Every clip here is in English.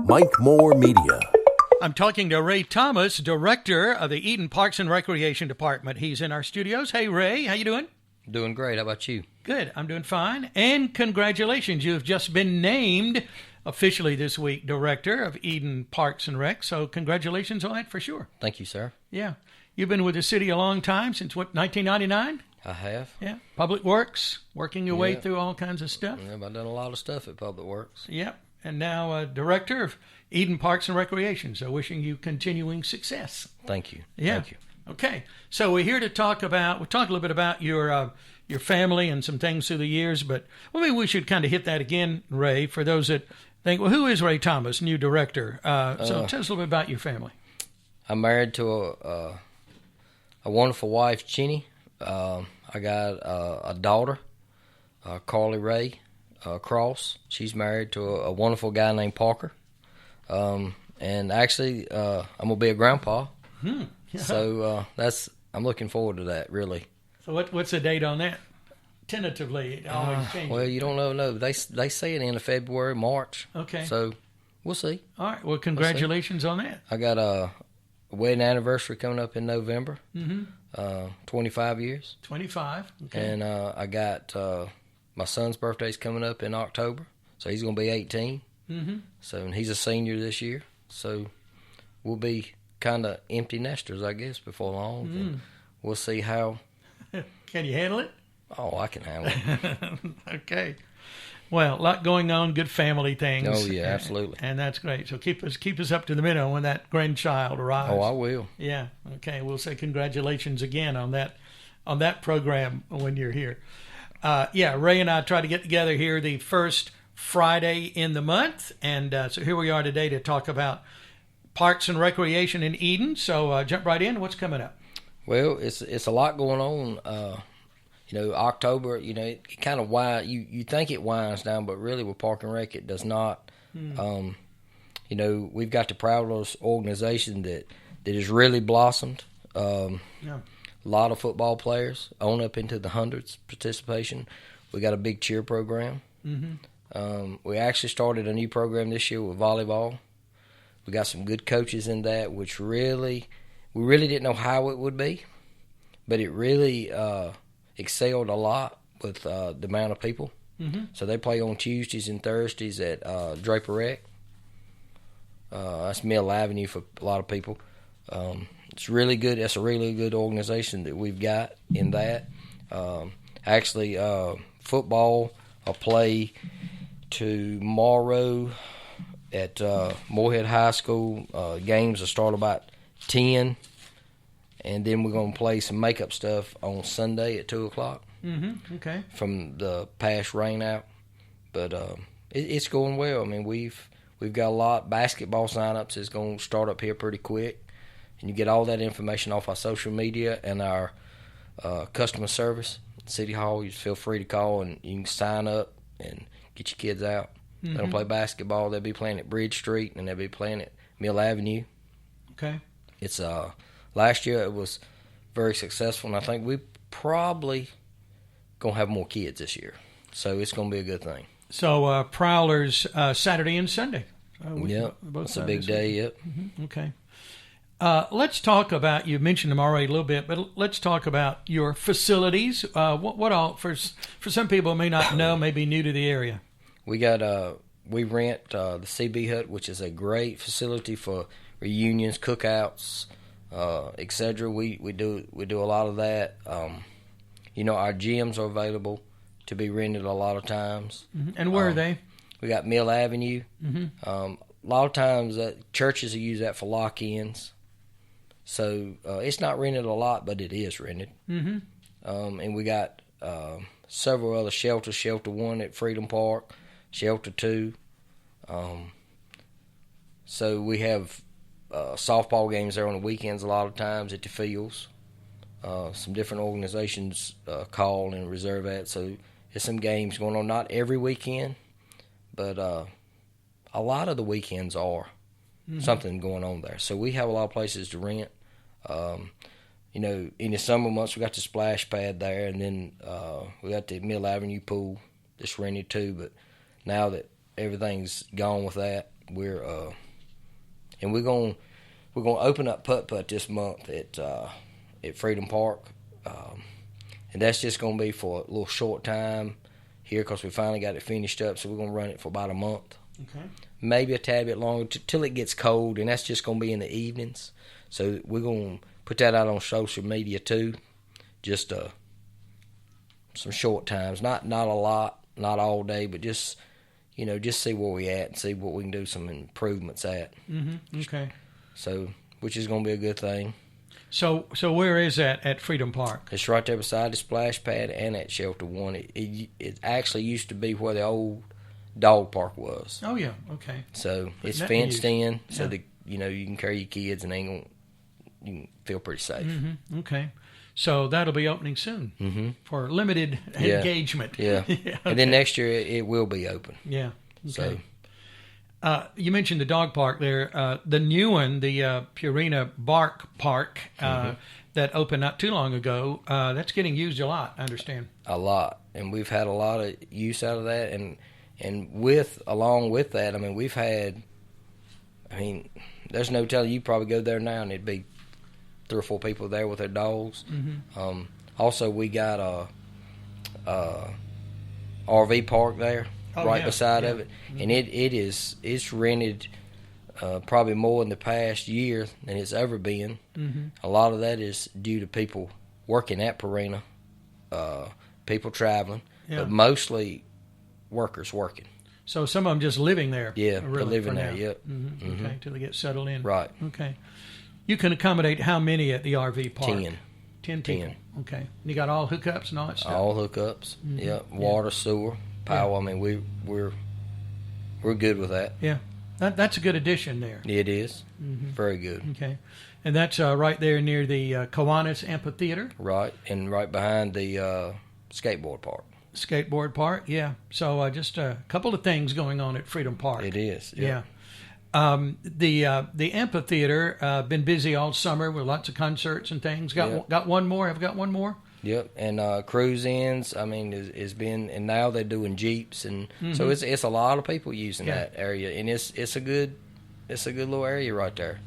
Mike Moore Media. I'm talking to Ray Thomas, director of the Eden Parks and Recreation Department. He's in our studios. Hey, Ray, how you doing? Doing great. How about you? Good. I'm doing fine. And congratulations. You've just been named officially this week director of Eden Parks and Rec. So congratulations on that for sure. Thank you, sir. Yeah. You've been with the city a long time, since what, 1999? I have. Yeah. Public Works, working your way through all kinds of stuff. Yeah, I've done a lot of stuff at Public Works. Yep. And now director of Eden Parks and Recreation. So wishing you continuing success. Thank you. Yeah. Thank you. Okay. So we're here to talk a little bit about your family and some things through the years, but maybe we should kind of hit that again, Ray, for those that think, well, who is Ray Thomas, new director? So tell us a little bit about your family. I'm married to a wonderful wife, Chinny. I got a daughter, Carly Ray Cross. She's married to a wonderful guy named Parker. And actually, I'm gonna be a grandpa. Yeah. So I'm looking forward to that, really. So what's the date on that? Tentatively, it always changes. Well, you don't know. No, they say it end of February, March. Okay. So we'll see. All right. Well, congratulations on that. I got a wedding anniversary coming up in November. 25 years. 25. Okay. And I got my son's birthday's coming up in October, so he's going to be 18. So and he's a senior this year. So we'll be kind of empty nesters, I guess, before long. And we'll see how. Can you handle it? Oh, I can handle it. Okay. Well, a lot going on, good family things. Oh, yeah, absolutely. And that's great. So keep us up to the minute when that grandchild arrives. Oh, I will. Yeah. Okay. We'll say congratulations again on that program when you're here. Ray and I try to get together here the first Friday in the month, and so here we are today to talk about Parks and Recreation in Eden. So jump right in. What's coming up? Well, it's a lot going on. October, it kind of you think it winds down, but really with Park and Rec, it does not. We've got the Prowlers organization that has really blossomed. A lot of football players, on up into the hundreds participation. We got a big cheer program. We actually started a new program this year with volleyball. We got some good coaches in that, which we really didn't know how it would be, but it really excelled a lot with the amount of people. So they play on Tuesdays and Thursdays at Draper Rec. That's Mill Avenue for a lot of people. It's really good. That's a really good organization that we've got in that. Football, I'll play tomorrow at Moorhead High School. Games will start about 10. And then we're going to play some makeup stuff on Sunday at 2 o'clock. Okay. From the past rain out. But it's going well. I mean, we've got a lot. Basketball sign-ups is going to start up here pretty quick. And you get all that information off our social media and our customer service. City Hall, you feel free to call and you can sign up and get your kids out. They'll play basketball. They'll be playing at Bridge Street and they'll be playing at Mill Avenue. Okay. It's last year it was very successful, and I think we probably going to have more kids this year. So it's going to be a good thing. So Prowlers Saturday and Sunday. It's a big day, yep. Okay. Let's talk about, you mentioned them already a little bit, but let's talk about your facilities. What all, for some people who may not know, may be new to the area. We rent the CB Hut, which is a great facility for reunions, cookouts, etc. We do a lot of that. Our gyms are available to be rented a lot of times. And where are they? We got Mill Avenue. A lot of times churches use that for lock-ins. So it's not rented a lot, but it is rented. And we got several other shelters. Shelter 1 at Freedom Park, Shelter 2. So we have softball games there on the weekends a lot of times at the fields. Some different organizations call and reserve that. So there's some games going on, not every weekend, but a lot of the weekends are something going on there. So we have a lot of places to rent. In the summer months, we got the splash pad there, and then we got the Mill Avenue pool that's rented too. But now that everything's gone with that. We're gonna open up putt this month at Freedom Park, and that's just gonna be for a little short time here because we finally got it finished up. So we're gonna run it for about a month, maybe a tad bit longer till it gets cold, and that's just gonna be in the evenings. So we're gonna put that out on social media too, just some short times, not a lot, not all day, but just see where we at and see what we can do some improvements at. Okay. So, which is going to be a good thing. So where is that at Freedom Park? It's right there beside the splash pad and at Shelter One. It actually used to be where the old dog park was. Oh yeah, okay. So it's fenced in, so that you can carry your kids and you can feel pretty safe. Okay. So that'll be opening soon for limited engagement. Yeah. Okay. And then next year it will be open. Yeah. Okay. So, you mentioned the dog park there. The new one, the Purina Bark Park, that opened not too long ago, that's getting used a lot, I understand. A lot. And we've had a lot of use out of that. And along with that, we've had, there's no telling. You probably go there now and it'd be 3 or 4 people there with their dogs. Also, we got a RV park there beside of it, and it's rented probably more in the past year than it's ever been. A lot of that is due to people working at Purina, people traveling, but mostly workers working. So some of them just living there. Yeah, they're living there. Yep. Okay, till they get settled in. Right. Okay. You can accommodate how many at the RV park? 10 people. 10. Okay. And you got all hookups and all that stuff? All hookups. Yeah. Water, sewer, power. We're good with that. Yeah. That's a good addition there. It is. Very good. Okay. And that's right there near the Kiwanis Amphitheater? Right. And right behind the skateboard park. Skateboard park, yeah. So just a couple of things going on at Freedom Park. It is. Yeah. The amphitheater been busy all summer with lots of concerts and things. Got one more. Have got one more. Yep, and cruise ins. Has been, and now they're doing Jeeps, and so it's a lot of people using that area, and it's a good little area right there.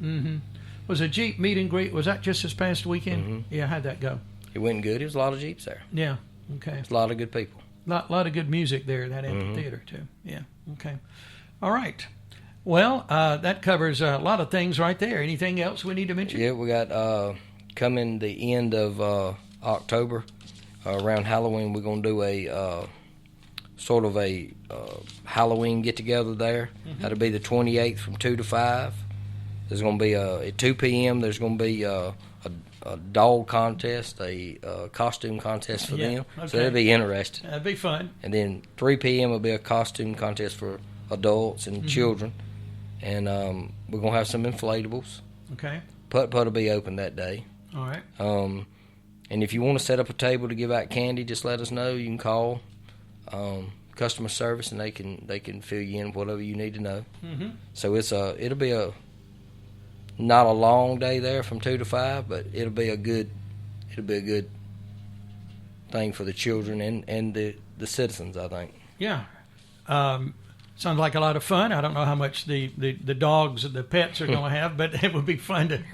Was a Jeep meet and greet? Was that just this past weekend? Yeah, how'd that go? It went good. There was a lot of Jeeps there. Yeah. Okay. It's a lot of good people. Lot of good music there. That amphitheater too. Yeah. Okay. All right. Well, that covers a lot of things right there. Anything else we need to mention? Yeah, we got coming the end of October, around Halloween, we're going to do a sort of a Halloween get-together there. That'll be the 28th from 2 to 5. There's going to be, at 2 p.m., there's going to be a dog contest, a costume contest for them. Okay. So that'll be interesting. That'd be fun. And then 3 p.m. will be a costume contest for adults and children. And we're going to have some inflatables. Okay. Putt will be open that day. All right. And if you want to set up a table to give out candy, just let us know. You can call customer service, and they can fill you in whatever you need to know. So it'll be not a long day there from 2 to 5, but it'll be a good thing for the children and the citizens, I think. Yeah. Sounds like a lot of fun. I don't know how much the dogs, the pets are going to have, but it would be fun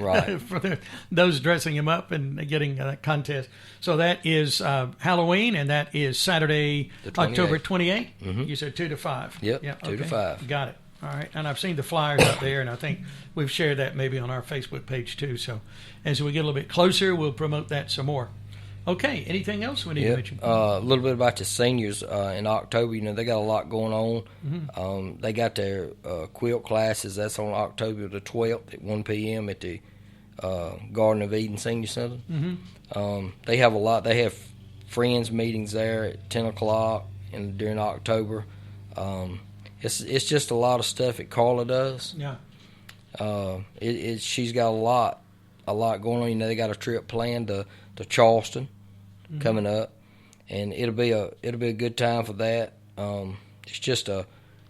for those dressing them up and getting a contest. So that is Halloween, and that is Saturday, October 28th. You said 2 to 5. Yep, yeah, 2 to 5. Got it. All right. And I've seen the flyers out there, and I think we've shared that maybe on our Facebook page too. So as we get a little bit closer, we'll promote that some more. Okay, anything else we need to mention? A little bit about the seniors in October. They got a lot going on. They got their quilt classes. That's on October the 12th at 1 p.m. at the Garden of Eden Senior Center. They have a lot. They have friends meetings there at 10 o'clock during October. It's just a lot of stuff that Carla does. Yeah. She's got a lot going on. They got a trip planned to Charleston coming up, and it'll be a good time for that. It's just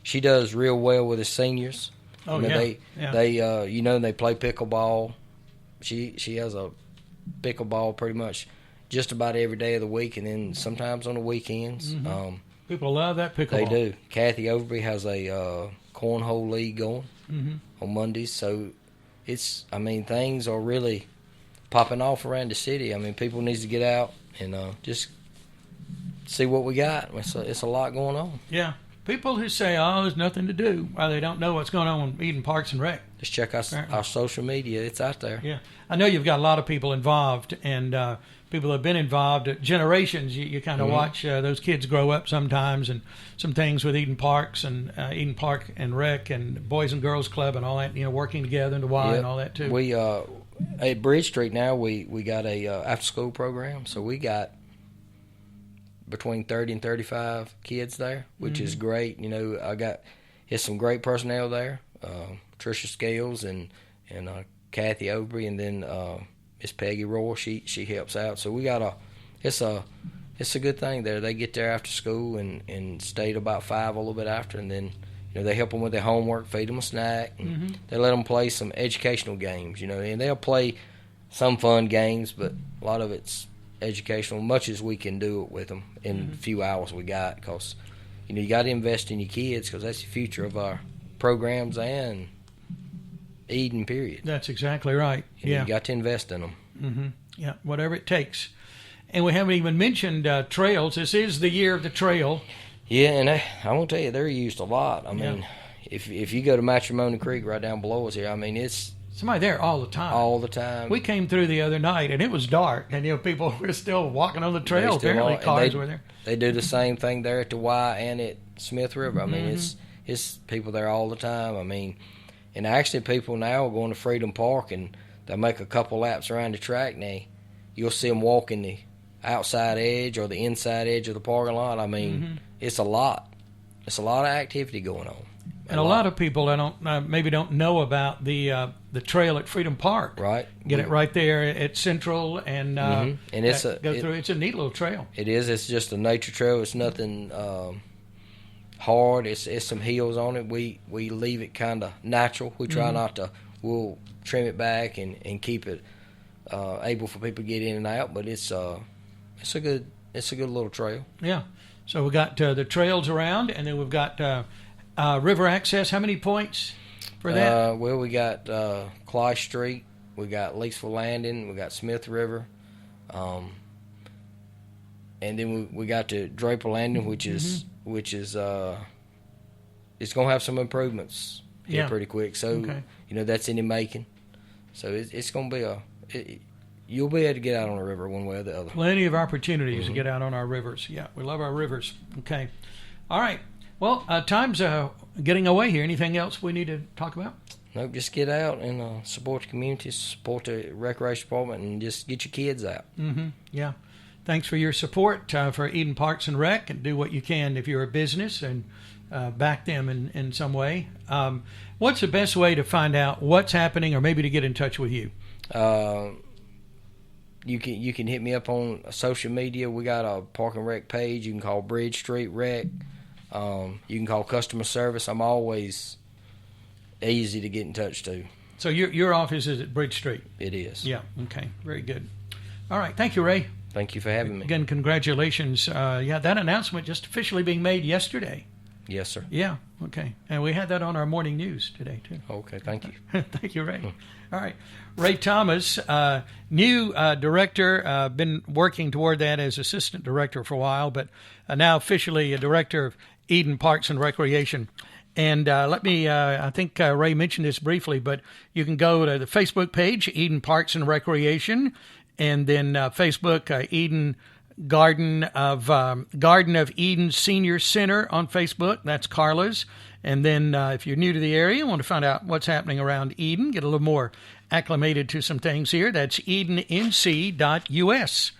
she does real well with the seniors. Oh, they they play pickleball. She has a pickleball pretty much just about every day of the week, and then sometimes on the weekends. People love that pickleball. They do. Kathy Overby has a cornhole league going on Mondays. So things are really popping off around the city. I mean, people need to get out and just see what we got. It's a lot going on. Yeah. People who say, oh, there's nothing to do, well, they don't know what's going on in Eden Parks and Rec. Just check our social media. It's out there. Yeah. I know you've got a lot of people involved, and people have been involved. Generations, you kind of watch those kids grow up sometimes, and some things with Eden Parks and Eden Park and Rec and Boys and Girls Club and all that, working together and the Y and all that too. We at Bridge Street now, we got a after-school program, so we got between 30 and 35 kids there, which is great. It's some great personnel there. Tricia Scales and Kathy Overby, and then Miss Peggy Roy. She helps out. So we got it's a good thing there. They get there after school and stay to about 5 a little bit after, and then they help them with their homework, feed them a snack, and they let them play some educational games. And they'll play some fun games, but a lot of it's educational, much as we can do it with them in the few hours we got, because you got to invest in your kids, because that's the future of our programs and Eden, period. That's exactly right. You got to invest in them. Yeah, whatever it takes. And we haven't even mentioned trails. This is the year of the trail. Yeah, and I want to tell you, they're used a lot. I mean, if you go to Matrimony Creek right down below us here, I mean, it's somebody there all the time. All the time. We came through the other night, and it was dark, and people were still walking on the trail. Apparently, cars were there. They do the same thing there at the Y and at Smith River. I mean, it's people there all the time. I mean, and actually, people now are going to Freedom Park, and they'll make a couple laps around the track. Now, you'll see them walking the outside edge or the inside edge of the parking lot. I mean, it's a lot. It's a lot of activity going on. And a lot of people maybe don't know about the trail at Freedom Park. Right. Get it right there at Central and it's through. It's a neat little trail. It is. It's just a nature trail. It's nothing hard. It's some hills on it. We leave it kind of natural. We try not to. We'll trim it back and keep it able for people to get in and out. But it's a good little trail. Yeah. So we got the trails around, and then we've got river access. How many points for that? Well, we got Cly Street, we got Leesville Landing, we got Smith River, and then we got to Draper Landing, which is it's going to have some improvements here pretty quick. So that's in the making. So it's going to be you'll be able to get out on a river one way or the other. Plenty of opportunities to get out on our rivers. Yeah, we love our rivers. Okay, all right. Well, time's getting away here. Anything else we need to talk about? Nope, just get out and support the community, support the recreation department, and just get your kids out. Yeah. Thanks for your support for Eden Parks and Rec, and do what you can if you're a business and back them in some way. What's the best way to find out what's happening, or maybe to get in touch with you? You can hit me up on social media. We got a Park and Rec page. You can call Bridge Street Rec. You can call customer service. I'm always easy to get in touch to. So your office is at Bridge Street? It is. Yeah. Okay. Very good. All right. Thank you, Ray. Thank you for having me. Again, congratulations. That announcement just officially being made yesterday. Yes, sir. Yeah. Okay. And we had that on our morning news today, too. Okay. Thank you. Thank you, Ray. All right. Ray Thomas, new director, been working toward that as assistant director for a while, but now officially a director of Eden Parks and Recreation. And I think Ray mentioned this briefly, but you can go to the Facebook page, Eden Parks and Recreation, and then Facebook, Eden Garden of Eden Senior Center on Facebook. That's Carla's. And then if you're new to the area, want to find out what's happening around Eden, get a little more acclimated to some things here, that's edennc.us.